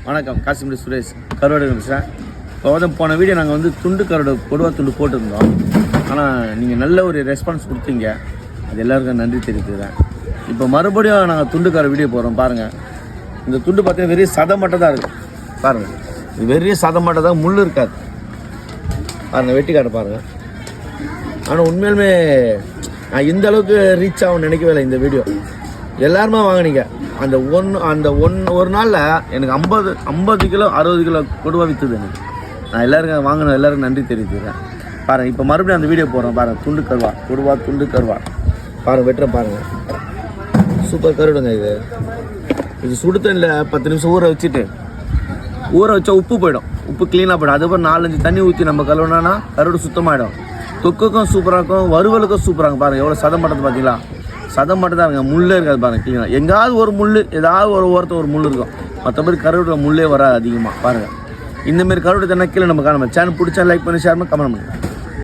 வணக்கம், காசிமடி சுரேஷ் கருவாடு பேசுகிறேன். இப்போ வந்து போன வீடியோ நாங்கள் வந்து துண்டு கருவாடு கொடுவா துண்டு போட்டிருந்தோம். ஆனால் நீங்கள் நல்ல ஒரு ரெஸ்பான்ஸ் கொடுத்தீங்க, அது எல்லாருக்கும் நன்றி தெரிவித்துக்கிறேன். இப்போ மறுபடியும் நாங்கள் துண்டு கருவாடு வீடியோ போகிறோம். பாருங்கள், இந்த துண்டு பார்த்தீங்கன்னா வெறிய சதம் மட்டும் தான் இருக்குது. பாருங்கள், இது வெறிய சதம் மட்டும் தான், முள் இருக்காது. பாருங்கள், வெட்டி காட்ட பாருங்கள். ஆனால் உண்மையிலுமே நான் இந்த அளவுக்கு ரீச் ஆகும்னு நினைக்கவே இல்லை. இந்த வீடியோ எல்லாருமே வாங்கினீங்க. அந்த ஒரு நாளில் எனக்கு 50 கிலோ 60 கிலோ கொடுவா விற்றுது எனக்கு. நான் எல்லாருக்கும் வாங்கின எல்லாருக்கும் நன்றி தெரிவித்துக்கிறேன். பாருங்கள், இப்போ மறுபடியும் அந்த வீடியோ போடுறோம். பாருங்கள், துண்டு கருவா கொடுவா துண்டு கருவா பாருங்கள், வெட்டுற பாருங்கள். சூப்பர் கருடுங்க. இது சுடு தண்ணியில் 10 நிமிஷம் ஊற வச்சா உப்பு போயிடும், உப்பு க்ளீனாக போயிடும். அதுக்கப்புறம் 4-5 தண்ணி ஊற்றி நம்ம கழுவுனா கருடு சுத்தமாகிடும். தொக்குக்கும் சூப்பராக இருக்கும், வறுவலுக்கும் சூப்பராக இருக்கும். பாருங்கள், எவ்வளோ சதம் மட்டும் பார்த்தீங்களா? சதம் மட்டும் தான் இருக்குங்க, முள்ளே இருக்காது. பாருங்கள், க்ளீனாக எங்காவது ஒரு முள், ஏதாவது ஒரு ஓரத்தில் ஒரு முள் இருக்கும். மற்றபடி கருவேட்டில் முள்ளே வராது அதிகமாக. பாருங்கள், இந்தமாரி கருவேட்டை கீழே நம்ம காணணும். சேனல் பிடிச்சா லைக் பண்ணி ஷேர் பண்ணி கமெண்ட் பண்ணுங்கள்.